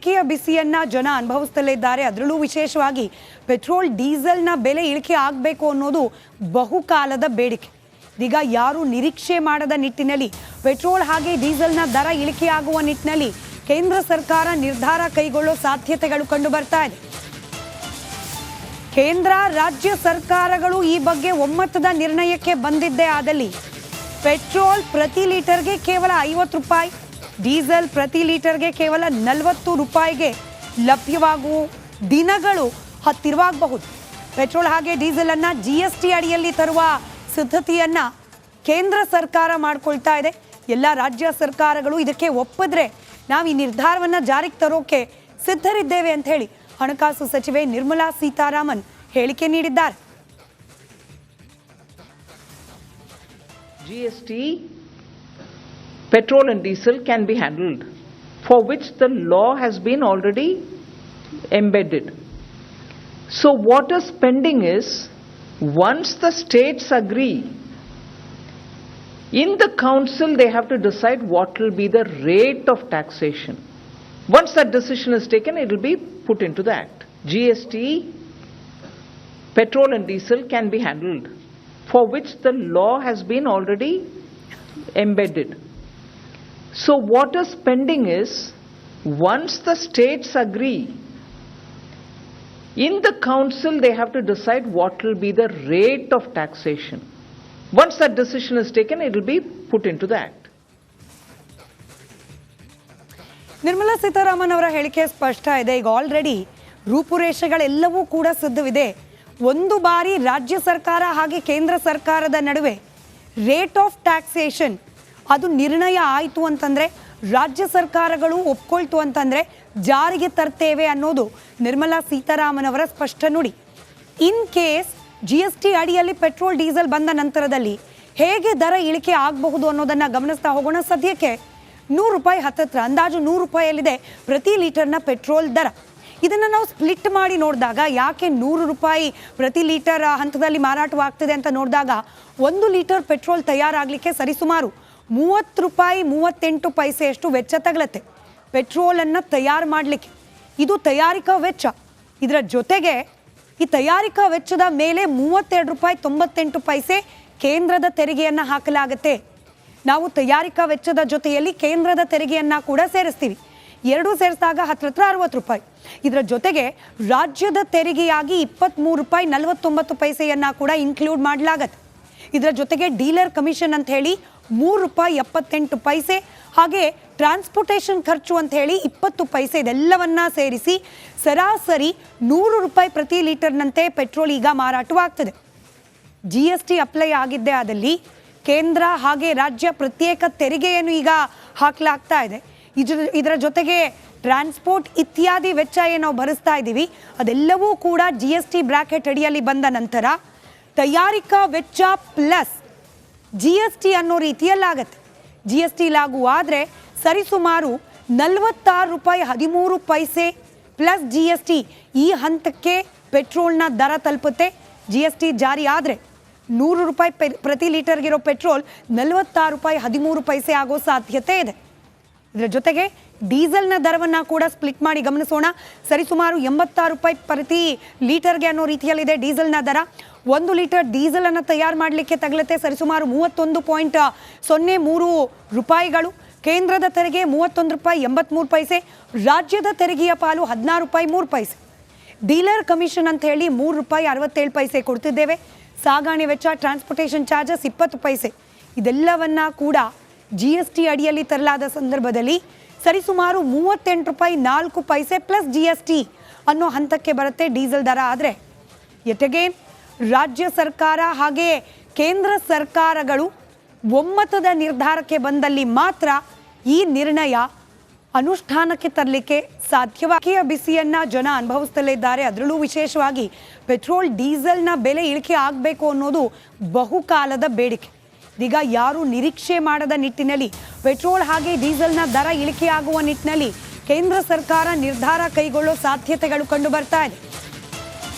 ಬೇಡಿಕೆಯ ಬಿಸಿಯನ್ನ ಜನ ಅನುಭವಿಸುತ್ತಲೇ ಇದ್ದಾರೆ. ಅದರಲ್ಲೂ ವಿಶೇಷವಾಗಿ ಪೆಟ್ರೋಲ್ ಡೀಸೆಲ್ನ ಬೆಲೆ ಇಳಿಕೆ ಆಗಬೇಕು ಅನ್ನೋದು ಬಹುಕಾಲದ ಬೇಡಿಕೆ. ಈಗ ಯಾರು ನಿರೀಕ್ಷೆ ಮಾಡದ ನಿಟ್ಟಿನಲ್ಲಿ ಪೆಟ್ರೋಲ್ ಹಾಗೆ ಡೀಸೆಲ್ನ ದರ ಇಳಿಕೆ ಆಗುವ ನಿಟ್ಟಿನಲ್ಲಿ ಕೇಂದ್ರ ಸರ್ಕಾರ ನಿರ್ಧಾರ ಕೈಗೊಳ್ಳೋ ಸಾಧ್ಯತೆಗಳು ಕಂಡು ಬರ್ತಾ ಇದೆ. ಕೇಂದ್ರ ರಾಜ್ಯ ಸರ್ಕಾರಗಳು ಈ ಬಗ್ಗೆ ಒಮ್ಮತದ ನಿರ್ಣಯಕ್ಕೆ ಬಂದಿದ್ದೇ ಆದಲ್ಲಿ ಪೆಟ್ರೋಲ್ ಪ್ರತಿ ಲೀಟರ್ಗೆ ಕೇವಲ 50 ರೂಪಾಯಿ, ಡೀಸೆಲ್ ಪ್ರತಿ ಲೀಟರ್ಗೆ ಕೇವಲ 40 ರೂಪಾಯಿಗೆ ಲಭ್ಯವಾಗುವ ದಿನಗಳು ಹತ್ತಿರವಾಗಬಹುದು. ಪೆಟ್ರೋಲ್ ಹಾಗೆ ಡೀಸೆಲ್ ಅನ್ನ GST ಅಡಿಯಲ್ಲಿ ತರುವ ಸಿದ್ಧತೆಯನ್ನ ಕೇಂದ್ರ ಸರ್ಕಾರ ಮಾಡಿಕೊಳ್ತಾ ಇದೆ. ಎಲ್ಲ ರಾಜ್ಯ ಸರ್ಕಾರಗಳು ಇದಕ್ಕೆ ಒಪ್ಪಿದ್ರೆ ನಾವು ಈ ನಿರ್ಧಾರವನ್ನ ಜಾರಿಗೆ ತರೋಕೆ ಸಿದ್ಧರಿದ್ದೇವೆ ಅಂತ ಹೇಳಿ ಹಣಕಾಸು ಸಚಿವೆ ನಿರ್ಮಲಾ ಸೀತಾರಾಮನ್ ಹೇಳಿಕೆ ನೀಡಿದ್ದಾರೆ. GST, petrol and diesel can be handled, for which the law has been already embedded. So what is pending is, once the states agree, in the council they have to decide what will be the rate of taxation. Once that decision is taken, it will be put into the act. GST, petrol and diesel can be handled, for which the law has been already embedded. So what is pending is, once the states agree, in the council they have to decide what will be the rate of taxation. Once that decision is taken, it will be put into the act. Nirmala Sitharaman ಅವರ ಹೇಳಿಕೆ ಸ್ಪಷ್ಟ ಇದೆ. ಈಗ already ರೂಪುರೇಷೆಗಳೆಲ್ಲವೂ ಕೂಡ ಸಿದ್ಧವಿದೆ. ಒಂದು ಬಾರಿ ರಾಜ್ಯ ಸರ್ಕಾರ ಹಾಗೆ ಕೇಂದ್ರ ಸರ್ಕಾರದ ನಡುವೆ ರೇಟ್ ಆಫ್ ಟ್ಯಾಕ್ಸೇಷನ್ ಅದು ನಿರ್ಣಯ ಆಯಿತು ಅಂತಂದರೆ, ರಾಜ್ಯ ಸರ್ಕಾರಗಳು ಒಪ್ಕೊಳ್ತು ಅಂತಂದರೆ ಜಾರಿಗೆ ತರ್ತೇವೆ ಅನ್ನೋದು ನಿರ್ಮಲಾ ಸೀತಾರಾಮನ್ ಅವರ ಸ್ಪಷ್ಟ ನುಡಿ. ಇನ್ ಕೇಸ್ GST ಅಡಿಯಲ್ಲಿ ಪೆಟ್ರೋಲ್ ಡೀಸೆಲ್ ಬಂದ ನಂತರದಲ್ಲಿ ಹೇಗೆ ದರ ಇಳಿಕೆ ಆಗಬಹುದು ಅನ್ನೋದನ್ನು ಗಮನಿಸ್ತಾ ಹೋಗೋಣ. ಸದ್ಯಕ್ಕೆ 100 ರೂಪಾಯಿ ಹತ್ತತ್ರ, ಅಂದಾಜು 100 ರೂಪಾಯಿಯಲ್ಲಿದೆ ಪ್ರತಿ ಲೀಟರ್ನ ಪೆಟ್ರೋಲ್ ದರ. ಇದನ್ನು ನಾವು ಸ್ಪ್ಲಿಟ್ ಮಾಡಿ ನೋಡಿದಾಗ ಯಾಕೆ 100 ರೂಪಾಯಿ ಪ್ರತಿ ಲೀಟರ್ ಹಂತದಲ್ಲಿ ಮಾರಾಟವಾಗ್ತಿದೆ ಅಂತ ನೋಡಿದಾಗ 1 ಲೀಟರ್ ಪೆಟ್ರೋಲ್ ತಯಾರಾಗಲಿಕ್ಕೆ ಸರಿಸುಮಾರು 30 ರೂಪಾಯಿ 38 ಪೈಸೆಯಷ್ಟು ವೆಚ್ಚ ತಗಲತ್ತೆ ಪೆಟ್ರೋಲನ್ನು ತಯಾರು ಮಾಡಲಿಕ್ಕೆ. ಇದು ತಯಾರಿಕಾ ವೆಚ್ಚ. ಇದರ ಜೊತೆಗೆ ಈ ತಯಾರಿಕಾ ವೆಚ್ಚದ ಮೇಲೆ 32 ರೂಪಾಯಿ 98 ಪೈಸೆ ಕೇಂದ್ರದ ತೆರಿಗೆಯನ್ನು ಹಾಕಲಾಗುತ್ತೆ. ನಾವು ತಯಾರಿಕಾ ವೆಚ್ಚದ ಜೊತೆಯಲ್ಲಿ ಕೇಂದ್ರದ ತೆರಿಗೆಯನ್ನು ಕೂಡ ಸೇರಿಸ್ತೀವಿ. ಎರಡೂ ಸೇರಿಸಿದಾಗ ಹತ್ರ 60 ರೂಪಾಯಿ. ಇದರ ಜೊತೆಗೆ ರಾಜ್ಯದ ತೆರಿಗೆಯಾಗಿ 23 ರೂಪಾಯಿ 49 ಪೈಸೆಯನ್ನು ಕೂಡ ಇನ್ಕ್ಲೂಡ್ ಮಾಡಲಾಗತ್ತೆ. ಇದರ ಜೊತೆಗೆ ಡೀಲರ್ ಕಮಿಷನ್ ಅಂತ ಹೇಳಿ 3 ರೂಪಾಯಿ 78 ಪೈಸೆ, ಹಾಗೆ ಟ್ರಾನ್ಸ್ಪೋರ್ಟೇಷನ್ ಖರ್ಚು ಅಂತ ಹೇಳಿ 20 ಪೈಸೆ, ಇದೆಲ್ಲವನ್ನ ಸೇರಿಸಿ ಸರಾಸರಿ 100 ರೂಪಾಯಿ ಪ್ರತಿ ಲೀಟರ್ನಂತೆ ಪೆಟ್ರೋಲ್ ಈಗ ಮಾರಾಟವಾಗ್ತದೆ. GST ಅಪ್ಲೈ ಆಗಿದ್ದೇ ಆದಲ್ಲಿ ಕೇಂದ್ರ ಹಾಗೆ ರಾಜ್ಯ ಪ್ರತ್ಯೇಕ ತೆರಿಗೆಯನ್ನು ಈಗ ಹಾಕಲಾಗ್ತಾ ಇದೆ. ಇದರ ಜೊತೆಗೆ ಟ್ರಾನ್ಸ್ಪೋರ್ಟ್ ಇತ್ಯಾದಿ ವೆಚ್ಚ ಏನು ನಾವು ಭರಿಸ್ತಾ ಇದ್ದೀವಿ ಅದೆಲ್ಲವೂ ಕೂಡ GST ಬ್ರಾಕೆಟ್ ಅಡಿಯಲ್ಲಿ ಬಂದ ನಂತರ ತಯಾರಿಕಾ ವೆಚ್ಚ ಪ್ಲಸ್ GST ಅನ್ನೋ ರೀತಿಯಲ್ಲಾಗತ್ತೆ. GST ಲಾಗು ಆದರೆ ಸರಿಸುಮಾರು 46 ರೂಪಾಯಿ 13 ಪೈಸೆ ಪ್ಲಸ್ GST ಈ ಹಂತಕ್ಕೆ ಪೆಟ್ರೋಲ್ನ ದರ ತಲುಪುತ್ತೆ. GST ಜಾರಿ ಆದರೆ 100 ರೂಪಾಯಿ ಪ್ರತಿ ಲೀಟರ್ಗಿರೋ ಪೆಟ್ರೋಲ್ 46 ರೂಪಾಯಿ 13 ಪೈಸೆ ಆಗೋ ಸಾಧ್ಯತೆ ಇದೆ. ಇದರ ಜೊತೆಗೆ ಡೀಸೆಲ್ನ ದರವನ್ನು ಕೂಡ ಸ್ಪ್ಲಿಟ್ ಮಾಡಿ ಗಮನಿಸೋಣ. ಸರಿಸುಮಾರು 86 ರೂಪಾಯಿ ಪ್ರತಿ ಲೀಟರ್ಗೆ ಅನ್ನೋ ರೀತಿಯಲ್ಲಿದೆ ಡೀಸೆಲ್ನ ದರ. 1 ಲೀಟರ್ ಡೀಸೆಲನ್ನು ತಯಾರು ಮಾಡಲಿಕ್ಕೆ ತಗಲುತ್ತೆ ಸರಿಸುಮಾರು 31.03 ರೂಪಾಯಿಗಳು. ಕೇಂದ್ರದ ತೆರಿಗೆ 31 ರೂಪಾಯಿ 83 ಪೈಸೆ, ರಾಜ್ಯದ ತೆರಿಗೆಯ ಪಾಲು 16 ರೂಪಾಯಿ 3 ಪೈಸೆ. ಡೀಲರ್ ಕಮಿಷನ್ ಅಂತ ಹೇಳಿ 3 ರೂಪಾಯಿ 67 ಪೈಸೆ ಕೊಡ್ತಿದ್ದೇವೆ. ಸಾಗಣೆ ವೆಚ್ಚ ಟ್ರಾನ್ಸ್ಪೋರ್ಟೇಷನ್ ಚಾರ್ಜಸ್ 20 ಪೈಸೆ. ಇದೆಲ್ಲವನ್ನ ಕೂಡ GST ಅಡಿಯಲ್ಲಿ ತರಲಾದ ಸಂದರ್ಭದಲ್ಲಿ ಸರಿಸುಮಾರು 38 ರೂಪಾಯಿ 4 ಪೈಸೆ ಪ್ಲಸ್ GST ಅನ್ನೋ ಹಂತಕ್ಕೆ ಬರುತ್ತೆ ಡೀಸೆಲ್ ದರ. ಆದರೆ ಎಟಗೇನ್ ರಾಜ್ಯ ಸರ್ಕಾರ ಹಾಗೆ ಕೇಂದ್ರ ಸರ್ಕಾರಗಳು ಒಮ್ಮತದ ನಿರ್ಧಾರಕ್ಕೆ ಬಂದಲ್ಲಿ ಮಾತ್ರ ಈ ನಿರ್ಣಯ ಅನುಷ್ಠಾನಕ್ಕೆ ತರಲಿಕ್ಕೆ ಸಾಧ್ಯವಾಗಿ. ಬಿಸಿಯನ್ನ ಜನ ಅನುಭವಿಸುತ್ತಲೇ ಇದ್ದಾರೆ. ಅದರಲ್ಲೂ ವಿಶೇಷವಾಗಿ ಪೆಟ್ರೋಲ್ ಡೀಸೆಲ್ನ ಬೆಲೆ ಇಳಿಕೆ ಆಗಬೇಕು ಅನ್ನೋದು ಬಹುಕಾಲದ ಬೇಡಿಕೆ. ಈಗ ಯಾರು ನಿರೀಕ್ಷೆ ಮಾಡದ ನಿಟ್ಟಿನಲ್ಲಿ ಪೆಟ್ರೋಲ್ ಹಾಗೆ ಡೀಸೆಲ್ನ ದರ ಇಳಿಕೆ ಆಗುವ ನಿಟ್ಟಿನಲ್ಲಿ ಕೇಂದ್ರ ಸರ್ಕಾರ ನಿರ್ಧಾರ ಕೈಗೊಳ್ಳೋ ಸಾಧ್ಯತೆಗಳು ಕಂಡು ಬರ್ತಾ ಇದೆ.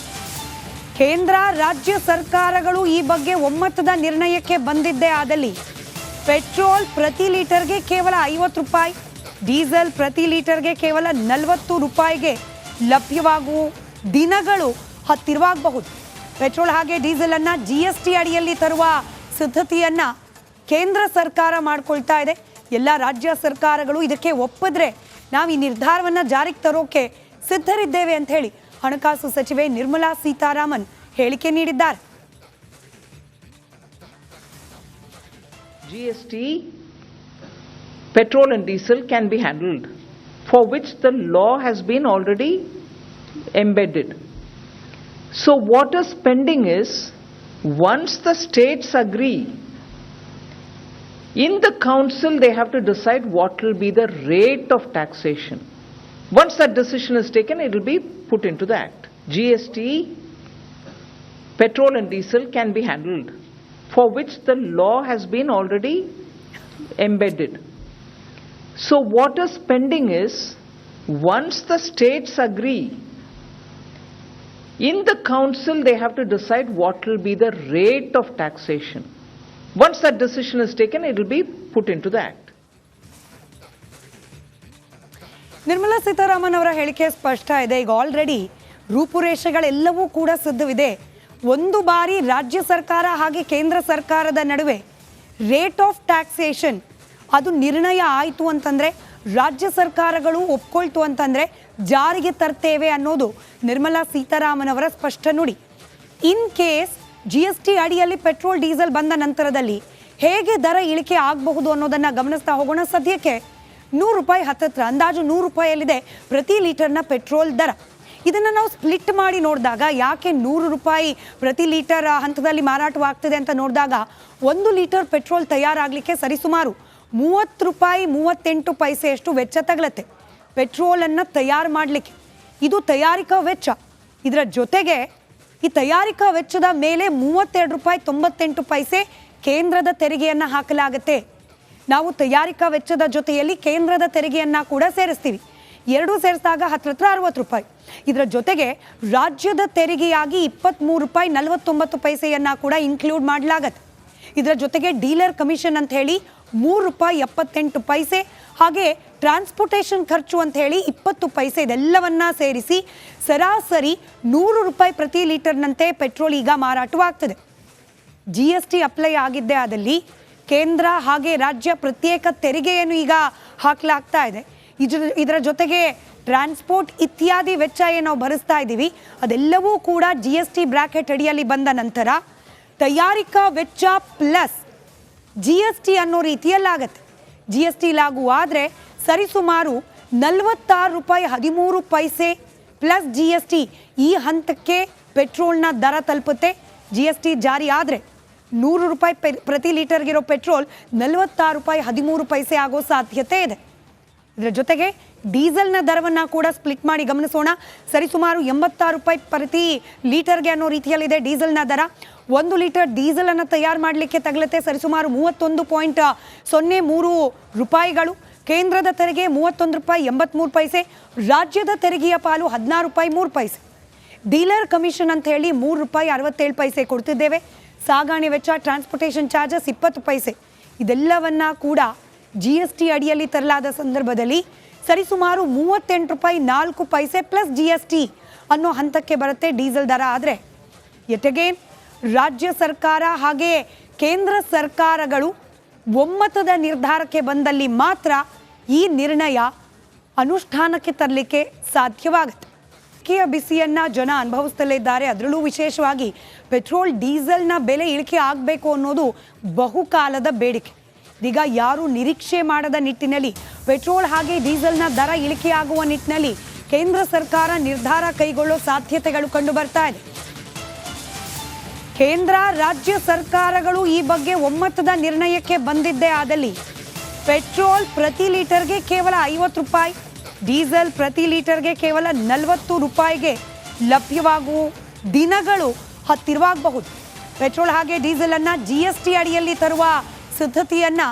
ಕೇಂದ್ರ ರಾಜ್ಯ ಸರ್ಕಾರಗಳು ಈ ಬಗ್ಗೆ ಒಮ್ಮತದ ನಿರ್ಣಯಕ್ಕೆ ಬಂದಿದ್ದೇ ಆದಲ್ಲಿ ಪೆಟ್ರೋಲ್ ಪ್ರತಿ ಲೀಟರ್ಗೆ ಕೇವಲ 50 ರೂಪಾಯಿ, ಡೀಸೆಲ್ ಪ್ರತಿ ಲೀಟರ್ಗೆ ಕೇವಲ 40 ರೂಪಾಯಿಗೆ ಲಭ್ಯವಾಗುವ ದಿನಗಳು ಹತ್ತಿರವಾಗಬಹುದು. ಪೆಟ್ರೋಲ್ ಹಾಗೆ ಡೀಸೆಲ್ ಅನ್ನ GST ಅಡಿಯಲ್ಲಿ ತರುವ ಸಿದ್ಧತೆಯನ್ನ ಕೇಂದ್ರ ಸರ್ಕಾರ ಮಾಡ್ಕೊಳ್ತಾ ಇದೆ. ಎಲ್ಲ ರಾಜ್ಯ ಸರ್ಕಾರಗಳು ಇದಕ್ಕೆ ಒಪ್ಪಿದ್ರೆ ನಾವು ಈ ನಿರ್ಧಾರವನ್ನ ಜಾರಿಗೆ ತರೋಕೆ ಸಿದ್ಧರಿದ್ದೇವೆ ಅಂತ ಹೇಳಿ ಹಣಕಾಸು ಸಚಿವೆ ನಿರ್ಮಲಾ ಸೀತಾರಾಮನ್ ಹೇಳಿಕೆ ನೀಡಿದ್ದಾರೆ. GST, petrol and diesel can be handled, for which the law has been already embedded. So what is pending is, once the states agree, in the council they have to decide what will be the rate of taxation. Once that decision is taken, it will be put into the act. GST, petrol and diesel can be handled, for which the law has been already embedded. So what is pending is, once the states agree, in the council they have to decide what will be the rate of taxation. Once that decision is taken, it will be put into the act. Nirmala Sitharaman ಅವರ ಹೇಳಿಕೆ ಸ್ಪಷ್ಟ ಇದೆ. ಈಗ already ರೂಪುರೇಷೆಗಳೆಲ್ಲವೂ ಕೂಡ ಸಿದ್ಧವಿದೆ. ಒಂದು ಬಾರಿ ರಾಜ್ಯ ಸರ್ಕಾರ ಹಾಗೆ ಕೇಂದ್ರ ಸರ್ಕಾರದ ನಡುವೆ ರೇಟ್ ಆಫ್ ಟ್ಯಾಕ್ಸೇಷನ್ ಅದು ನಿರ್ಣಯ ಆಯಿತು ಅಂತಂದರೆ, ರಾಜ್ಯ ಸರ್ಕಾರಗಳು ಒಪ್ಕೊಳ್ತು ಅಂತಂದರೆ ಜಾರಿಗೆ ತರ್ತೇವೆ ಅನ್ನೋದು ನಿರ್ಮಲಾ ಸೀತಾರಾಮನ್ ಅವರ ಸ್ಪಷ್ಟ ನುಡಿ. ಇನ್ ಕೇಸ್ GST ಅಡಿಯಲ್ಲಿ ಪೆಟ್ರೋಲ್ ಡೀಸೆಲ್ ಬಂದ ನಂತರದಲ್ಲಿ ಹೇಗೆ ದರ ಇಳಿಕೆ ಆಗಬಹುದು ಅನ್ನೋದನ್ನು ಗಮನಿಸ್ತಾ ಹೋಗೋಣ. ಸದ್ಯಕ್ಕೆ 100 ರೂಪಾಯಿ ಹತ್ತತ್ರ, ಅಂದಾಜು 100 ರೂಪಾಯಿಯಲ್ಲಿದೆ ಪ್ರತಿ ಲೀಟರ್ನ ಪೆಟ್ರೋಲ್ ದರ. ಇದನ್ನು ನಾವು ಸ್ಪ್ಲಿಟ್ ಮಾಡಿ ನೋಡಿದಾಗ ಯಾಕೆ 100 ರೂಪಾಯಿ ಪ್ರತಿ ಲೀಟರ್ ಹಂತದಲ್ಲಿ ಮಾರಾಟವಾಗ್ತಿದೆ ಅಂತ ನೋಡಿದಾಗ, 1 ಲೀಟರ್ ಪೆಟ್ರೋಲ್ ತಯಾರಾಗಲಿಕ್ಕೆ ಸರಿಸುಮಾರು 30 ರೂಪಾಯಿ 38 ಪೈಸೆಯಷ್ಟು ವೆಚ್ಚ ತಗಲತ್ತೆ ಪೆಟ್ರೋಲನ್ನು ತಯಾರು ಮಾಡಲಿಕ್ಕೆ. ಇದು ತಯಾರಿಕಾ ವೆಚ್ಚ. ಇದರ ಜೊತೆಗೆ ಈ ತಯಾರಿಕಾ ವೆಚ್ಚದ ಮೇಲೆ 32 ರೂಪಾಯಿ 98 ಪೈಸೆ ಕೇಂದ್ರದ ತೆರಿಗೆಯನ್ನು ಹಾಕಲಾಗುತ್ತೆ. ನಾವು ತಯಾರಿಕಾ ವೆಚ್ಚದ ಜೊತೆಯಲ್ಲಿ ಕೇಂದ್ರದ ತೆರಿಗೆಯನ್ನು ಕೂಡ ಸೇರಿಸ್ತೀವಿ. ಎರಡೂ ಸೇರಿಸಿದಾಗ ಹತ್ರ 60 ರೂಪಾಯಿ. ಇದರ ಜೊತೆಗೆ ರಾಜ್ಯದ ತೆರಿಗೆಯಾಗಿ 23 ರೂಪಾಯಿ 49 ಪೈಸೆಯನ್ನು ಕೂಡ ಇನ್ಕ್ಲೂಡ್ ಮಾಡಲಾಗತ್ತೆ. ಇದರ ಜೊತೆಗೆ ಡೀಲರ್ ಕಮಿಷನ್ ಅಂತ ಹೇಳಿ 3 ರೂಪಾಯಿ 78 ಪೈಸೆ, ಹಾಗೆ ಟ್ರಾನ್ಸ್ಪೋರ್ಟೇಷನ್ ಖರ್ಚು ಅಂತ ಹೇಳಿ 20 ಪೈಸೆ, ಇದೆಲ್ಲವನ್ನ ಸೇರಿಸಿ ಸರಾಸರಿ 100 ರೂಪಾಯಿ ಪ್ರತಿ ಲೀಟರ್ನಂತೆ ಪೆಟ್ರೋಲ್ ಈಗ ಮಾರಾಟವಾಗ್ತದೆ. GST ಅಪ್ಲೈ ಆಗಿದ್ದೇ ಆದಲ್ಲಿ ಕೇಂದ್ರ ಹಾಗೆ ರಾಜ್ಯ ಪ್ರತ್ಯೇಕ ತೆರಿಗೆಯನ್ನು ಈಗ ಹಾಕಲಾಗ್ತಾ ಇದೆ. ಇದರ ಜೊತೆಗೆ ಟ್ರಾನ್ಸ್ಪೋರ್ಟ್ ಇತ್ಯಾದಿ ವೆಚ್ಚ ಏನು ನಾವು ಭರಿಸ್ತಾ ಇದ್ದೀವಿ ಅದೆಲ್ಲವೂ ಕೂಡ GST ಬ್ರಾಕೆಟ್ ಅಡಿಯಲ್ಲಿ ಬಂದ ನಂತರ ತಯಾರಿಕಾ ವೆಚ್ಚ ಪ್ಲಸ್ GST ಅನ್ನೋ ರೀತಿಯಲ್ಲಾಗತ್ತೆ. GST ಲಾಗು ಆದರೆ ಸರಿಸುಮಾರು 46 ರೂಪಾಯಿ 13 ಪೈಸೆ ಪ್ಲಸ್ GST ಈ ಹಂತಕ್ಕೆ ಪೆಟ್ರೋಲ್ನ ದರ ತಲುಪುತ್ತೆ. GST ಜಾರಿ ಆದರೆ 100 ರೂಪಾಯಿ ಪ್ರತಿ ಲೀಟರ್ಗಿರೋ ಪೆಟ್ರೋಲ್ 46 ರೂಪಾಯಿ 13 ಪೈಸೆ ಆಗೋ ಸಾಧ್ಯತೆ ಇದೆ. ಇದರ ಜೊತೆಗೆ ಡೀಸೆಲ್ನ ದರವನ್ನು ಕೂಡ ಸ್ಪ್ಲಿಟ್ ಮಾಡಿ ಗಮನಿಸೋಣ. ಸರಿಸುಮಾರು 86 ರೂಪಾಯಿ ಪ್ರತಿ ಲೀಟರ್ಗೆ ಅನ್ನೋ ರೀತಿಯಲ್ಲಿದೆ ಡೀಸೆಲ್ನ ದರ. 1 ಲೀಟರ್ ಡೀಸೆಲನ್ನು ತಯಾರು ಮಾಡಲಿಕ್ಕೆ ತಗಲುತ್ತೆ ಸರಿಸುಮಾರು 31.03 ರೂಪಾಯಿಗಳು. ಕೇಂದ್ರದ ತೆರಿಗೆ 31 ರೂಪಾಯಿ 83 ಪೈಸೆ, ರಾಜ್ಯದ ತೆರಿಗೆಯ ಪಾಲು 16 ರೂಪಾಯಿ 3 ಪೈಸೆ. ಡೀಲರ್ ಕಮಿಷನ್ ಅಂತ ಹೇಳಿ 3 ರೂಪಾಯಿ 67 ಪೈಸೆ ಕೊಡ್ತಿದ್ದೇವೆ. ಸಾಗಣೆ ವೆಚ್ಚ ಟ್ರಾನ್ಸ್ಪೋರ್ಟೇಷನ್ ಚಾರ್ಜಸ್ 20 ಪೈಸೆ. ಇದೆಲ್ಲವನ್ನ ಕೂಡ GST ಅಡಿಯಲ್ಲಿ ತರಲಾದ ಸಂದರ್ಭದಲ್ಲಿ ಸರಿಸುಮಾರು 38 ರೂಪಾಯಿ 4 ಪೈಸೆ ಪ್ಲಸ್ GST ಅನ್ನೋ ಹಂತಕ್ಕೆ ಬರುತ್ತೆ ಡೀಸೆಲ್ ದರ. ಆದರೆ ಎಟಗೇನ್ ರಾಜ್ಯ ಸರ್ಕಾರ ಹಾಗೆ ಕೇಂದ್ರ ಸರ್ಕಾರಗಳು ಒಮ್ಮತದ ನಿರ್ಧಾರಕ್ಕೆ ಬಂದಲ್ಲಿ ಮಾತ್ರ ಈ ನಿರ್ಣಯ ಅನುಷ್ಠಾನಕ್ಕೆ ತರಲಿಕ್ಕೆ ಸಾಧ್ಯವಾಗುತ್ತೆ. ಬಿಸಿಯನ್ನು ಜನ ಅನುಭವಿಸ್ತಲೇ ಇದ್ದಾರೆ. ಅದರಲ್ಲೂ ವಿಶೇಷವಾಗಿ ಪೆಟ್ರೋಲ್ ಡೀಸೆಲ್ನ ಬೆಲೆ ಇಳಿಕೆ ಆಗಬೇಕು ಅನ್ನೋದು ಬಹುಕಾಲದ ಬೇಡಿಕೆ. ಈಗ ಯಾರು ನಿರೀಕ್ಷೆ ಮಾಡದ ನಿಟ್ಟಿನಲ್ಲಿ ಪೆಟ್ರೋಲ್ ಹಾಗೆ ಡೀಸೆಲ್ನ ದರ ಇಳಿಕೆ ಆಗುವ ನಿಟ್ಟಿನಲ್ಲಿ ಕೇಂದ್ರ ಸರ್ಕಾರ ನಿರ್ಧಾರ ಕೈಗೊಳ್ಳೋ ಸಾಧ್ಯತೆಗಳು ಕಂಡು ಬರ್ತಾ ಇದೆ. ಕೇಂದ್ರ ರಾಜ್ಯ ಸರ್ಕಾರಗಳು ಈ ಬಗ್ಗೆ ಒಮ್ಮತದ ನಿರ್ಣಯಕ್ಕೆ ಬಂದಿದ್ದೇ ಆದಲ್ಲಿ ಪೆಟ್ರೋಲ್ ಪ್ರತಿ ಲೀಟರ್ಗೆ ಕೇವಲ 50 ರೂಪಾಯಿ, ಡೀಸೆಲ್ ಪ್ರತಿ ಲೀಟರ್ಗೆ ಕೇವಲ 40 ರೂಪಾಯಿಗೆ ಲಭ್ಯವಾಗುವ ದಿನಗಳು ಹತ್ತಿರವಾಗಬಹುದು. ಪೆಟ್ರೋಲ್ ಹಾಗೆ ಡೀಸೆಲನ್ನು GST ಅಡಿಯಲ್ಲಿ ತರುವ ಸಿದ್ಧತೆಯನ್ನು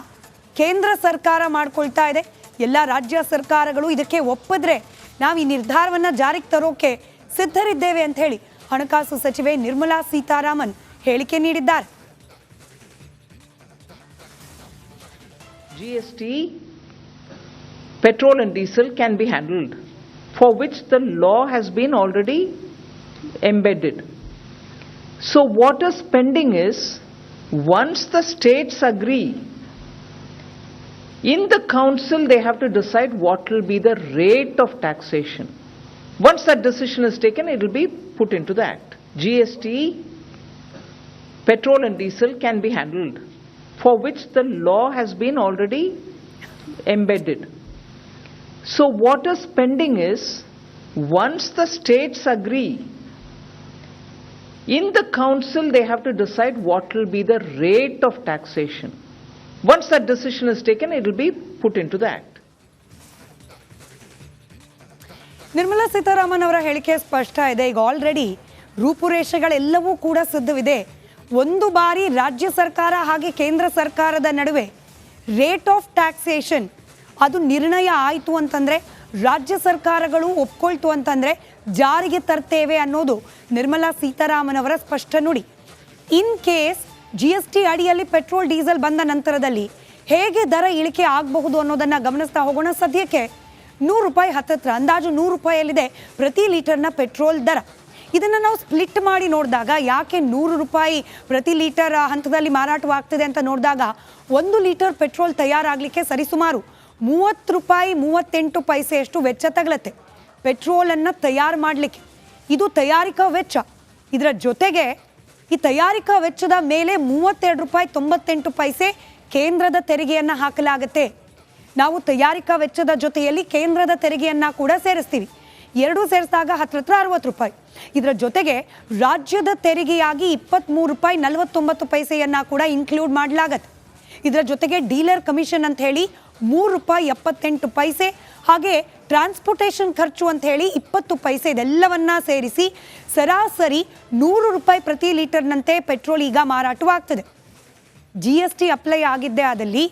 ಕೇಂದ್ರ ಸರ್ಕಾರ ಮಾಡ್ಕೊಳ್ತಾ ಇದೆ. ಎಲ್ಲ ರಾಜ್ಯ ಸರ್ಕಾರಗಳು ಇದಕ್ಕೆ ಒಪ್ಪಿದ್ರೆ ನಾವು ಈ ನಿರ್ಧಾರವನ್ನು ಜಾರಿಗೆ ತರೋಕೆ ಸಿದ್ಧರಿದ್ದೇವೆ ಅಂತ ಹೇಳಿ ಹಣಕಾಸು ಸಚಿವೆ ನಿರ್ಮಲಾ ಸೀತಾರಾಮನ್ ಹೇಳಿಕೆ ನೀಡಿದ್ದಾರೆ. GST, petrol and diesel can be handled, for which the law has been already embedded. So what is pending is, once the states agree, in the council they have to decide what will be the rate of taxation. Once that decision is taken, it will be put into the act. GST, petrol and diesel can be handled, for which the law has been already embedded. So what is pending is, once the states agree, in the council they have to decide what will be the rate of taxation. Once that decision is taken, it will be put into the act. Nirmala Sitharaman ಅವರ ಹೇಳಿಕೆ ಸ್ಪಷ್ಟ ಇದೆ. ಈಗ already ರೂಪುರೇಷೆಗಳೆಲ್ಲವೂ ಕೂಡ ಸಿದ್ಧವಿದೆ. ಒಂದು ಬಾರಿ ರಾಜ್ಯ ಸರ್ಕಾರ ಹಾಗೆ ಕೇಂದ್ರ ಸರ್ಕಾರದ ನಡುವೆ ರೇಟ್ ಆಫ್ ಟ್ಯಾಕ್ಸೇಷನ್ ಅದು ನಿರ್ಣಯ ಆಯಿತು ಅಂತಂದರೆ, ರಾಜ್ಯ ಸರ್ಕಾರಗಳು ಒಪ್ಕೊಳ್ತು ಅಂತಂದರೆ ಜಾರಿಗೆ ತರ್ತೇವೆ ಅನ್ನೋದು ನಿರ್ಮಲಾ ಸೀತಾರಾಮನ್ ಅವರ ಸ್ಪಷ್ಟ ನುಡಿ. ಇನ್ ಕೇಸ್ GST ಅಡಿಯಲ್ಲಿ ಪೆಟ್ರೋಲ್ ಡೀಸೆಲ್ ಬಂದ ನಂತರದಲ್ಲಿ ಹೇಗೆ ದರ ಇಳಿಕೆ ಆಗಬಹುದು ಅನ್ನೋದನ್ನು ಗಮನಿಸ್ತಾ ಹೋಗೋಣ. ಸದ್ಯಕ್ಕೆ ₹100 ಹತ್ತತ್ರ ಅಂದಾಜು ₹100ಯಲ್ಲಿದೆ ಪ್ರತಿ ಲೀಟರ್ನ ಪೆಟ್ರೋಲ್ ದರ. ಇದನ್ನು ನಾವು ಸ್ಪ್ಲಿಟ್ ಮಾಡಿ ನೋಡಿದಾಗ, ಯಾಕೆ ₹100 ಪ್ರತಿ ಲೀಟರ್ ಹಂತದಲ್ಲಿ ಮಾರಾಟವಾಗ್ತಿದೆ ಅಂತ ನೋಡಿದಾಗ, 1 ಲೀಟರ್ ಪೆಟ್ರೋಲ್ ತಯಾರಾಗಲಿಕ್ಕೆ ಸರಿಸುಮಾರು ₹30.38 ವೆಚ್ಚ ತಗಲತ್ತೆ ಪೆಟ್ರೋಲನ್ನು ತಯಾರು ಮಾಡಲಿಕ್ಕೆ. ಇದು ತಯಾರಿಕಾ ವೆಚ್ಚ. ಇದರ ಜೊತೆಗೆ ಈ ತಯಾರಿಕಾ ವೆಚ್ಚದ ಮೇಲೆ ₹32.98 ಕೇಂದ್ರದ ತೆರಿಗೆಯನ್ನು ಹಾಕಲಾಗುತ್ತೆ. ನಾವು ತಯಾರಿಕಾ ವೆಚ್ಚದ ಜೊತೆಯಲ್ಲಿ ಕೇಂದ್ರದ ತೆರಿಗೆಯನ್ನು ಕೂಡ ಸೇರಿಸ್ತೀವಿ. ಎರಡೂ ಸೇರಿಸಿದಾಗ ಹತ್ತಿರ ₹60. ಇದರ ಜೊತೆಗೆ ರಾಜ್ಯದ ತೆರಿಗೆಯಾಗಿ ₹23.49 ಕೂಡ ಇನ್ಕ್ಲೂಡ್ ಮಾಡಲಾಗತ್ತೆ. ಇದರ ಜೊತೆಗೆ ಡೀಲರ್ ಕಮಿಷನ್ ಅಂತ ಹೇಳಿ ₹3.78, ಹಾಗೆ ಟ್ರಾನ್ಸ್ಪೋರ್ಟೇಷನ್ ಖರ್ಚು ಅಂತ ಹೇಳಿ 20 ಪೈಸೆ, ಇದೆಲ್ಲವನ್ನ ಸೇರಿಸಿ ಸರಾಸರಿ ₹100 ಪ್ರತಿ ಲೀಟರ್ನಂತೆ ಪೆಟ್ರೋಲ್ ಈಗ ಮಾರಾಟವಾಗ್ತದೆ. GST ಅಪ್ಲೈ ಆಗಿದ್ದೇ ಆದಲ್ಲಿ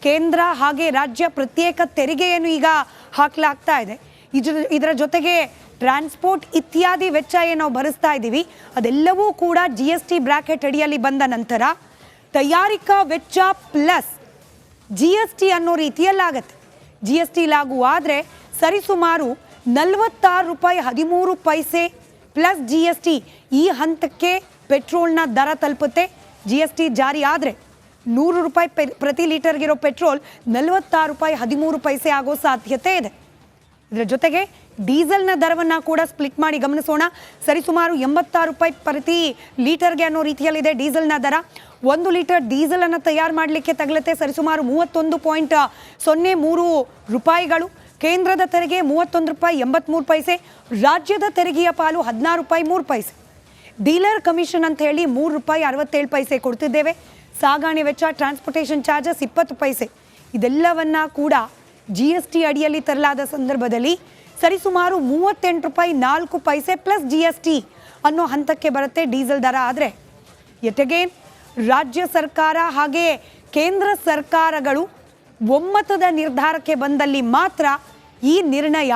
ಕೇಂದ್ರ ಹಾಗೆ ರಾಜ್ಯ ಪ್ರತ್ಯೇಕ ತೆರಿಗೆಯನ್ನು ಈಗ ಹಾಕಲಾಗ್ತಾ ಇದೆ. ಇದರ ಜೊತೆಗೆ ಟ್ರಾನ್ಸ್ಪೋರ್ಟ್ ಇತ್ಯಾದಿ ವೆಚ್ಚ ಏನು ನಾವು ಭರಿಸ್ತಾ ಇದ್ದೀವಿ, ಅದೆಲ್ಲವೂ ಕೂಡ GST ಬ್ರಾಕೆಟ್ ಅಡಿಯಲ್ಲಿ ಬಂದ ನಂತರ ತಯಾರಿಕಾ ವೆಚ್ಚ ಪ್ಲಸ್ GST ಅನ್ನೋ ರೀತಿಯಲ್ಲಾಗತ್ತೆ. GST ಲಾಗು ಆದರೆ ಸರಿಸುಮಾರು ₹46.13 ಪ್ಲಸ್ GST ಈ ಹಂತಕ್ಕೆ ಪೆಟ್ರೋಲ್ನ ದರ ತಲುಪುತ್ತೆ. GST ಜಾರಿ ಆದರೆ ₹100 ಪ್ರತಿ ಲೀಟರ್ಗಿರೋ ಪೆಟ್ರೋಲ್ ₹46.13 ಆಗೋ ಸಾಧ್ಯತೆ ಇದೆ. ಇದರ ಜೊತೆಗೆ ಡೀಸೆಲ್ನ ದರವನ್ನು ಕೂಡ ಸ್ಪ್ಲಿಟ್ ಮಾಡಿ ಗಮನಿಸೋಣ. ಸರಿಸುಮಾರು ₹86 ಪ್ರತಿ ಲೀಟರ್ಗೆ ಅನ್ನೋ ರೀತಿಯಲ್ಲಿದೆ ಡೀಸೆಲ್ನ ದರ. 1 ಲೀಟರ್ ಡೀಸೆಲನ್ನು ತಯಾರು ಮಾಡಲಿಕ್ಕೆ ತಗಲುತ್ತೆ ಸರಿಸುಮಾರು ₹31.03. ಕೇಂದ್ರದ ತೆರಿಗೆ ₹31.83, ರಾಜ್ಯದ ತೆರಿಗೆಯ ಪಾಲು ₹16.03. ಡೀಲರ್ ಕಮಿಷನ್ ಅಂತ ಹೇಳಿ ₹3.67 ಕೊಡ್ತಿದ್ದೇವೆ. ಸಾಗಣೆ ವೆಚ್ಚ, ಟ್ರಾನ್ಸ್ಪೋರ್ಟೇಷನ್ ಚಾರ್ಜಸ್ 20 ಪೈಸೆ. ಇದೆಲ್ಲವನ್ನ ಕೂಡ GST ಅಡಿಯಲ್ಲಿ ತರಲಾದ ಸಂದರ್ಭದಲ್ಲಿ ಸರಿಸುಮಾರು ₹38.04 ಪ್ಲಸ್ GST ಅನ್ನೋ ಹಂತಕ್ಕೆ ಬರುತ್ತೆ ಡೀಸೆಲ್ ದರ. ಆದರೆ ಯಟ್ ಅಗೇನ್ ರಾಜ್ಯ ಸರ್ಕಾರ ಹಾಗೆ ಕೇಂದ್ರ ಸರ್ಕಾರಗಳು ಒಮ್ಮತದ ನಿರ್ಧಾರಕ್ಕೆ ಬಂದಲ್ಲಿ ಮಾತ್ರ ಈ ನಿರ್ಣಯ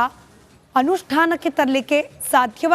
ಅನುಷ್ಠಾನಕ್ಕೆ ತರಲಿಕ್ಕೆ ಸಾಧ್ಯವಾಗುತ್ತೆ.